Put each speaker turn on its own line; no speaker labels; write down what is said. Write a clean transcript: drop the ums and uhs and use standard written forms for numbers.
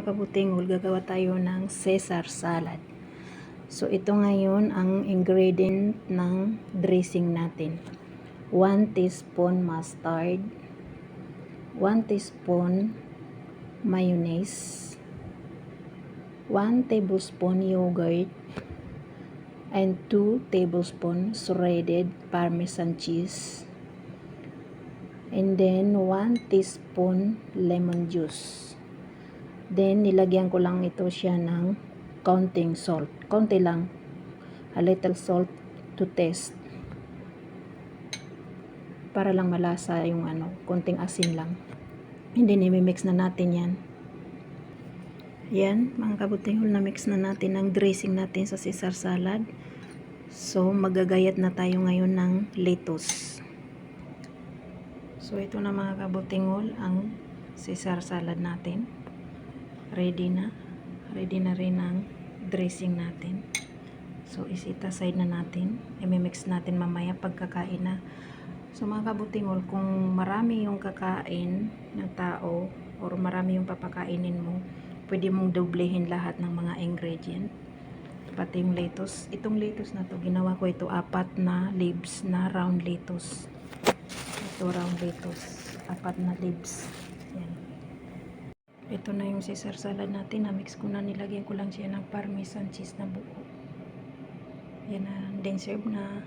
kabutingol, gagawa tayo ng Caesar salad. So ito ngayon ang ingredient ng dressing natin. 1 teaspoon mustard, 1 teaspoon mayonnaise, 1 tablespoon yogurt, and 2 tablespoons shredded parmesan cheese, and then 1 teaspoon lemon juice. Then nilagyan ko lang ito siya ng counting salt, konti lang, a little salt to taste, para lang malasa yung konting asin lang. And then i-mix na natin yan. Yan mga kabutingol, na mix na natin ang dressing natin sa Caesar salad. So magagayat na tayo ngayon ng lettuce. So ito na mga kabutingol ang Caesar salad natin. Ready na rin ang dressing natin. So isit aside na natin, i-mix natin mamaya pagkakain na. So mga kabutingol, kung marami yung kakain na tao or marami yung papakainin mo, pwede mong doblehin lahat ng mga ingredient, pati yung lettuce. Itong lettuce na to, ginawa ko ito 4 na leaves na round lettuce. Ito round lettuce, 4 na leaves. Yan. Ito na yung Caesar salad natin. Na-mix ko na, nilagyan ko lang siya ng parmesan cheese na buo. Yan na, then serve na.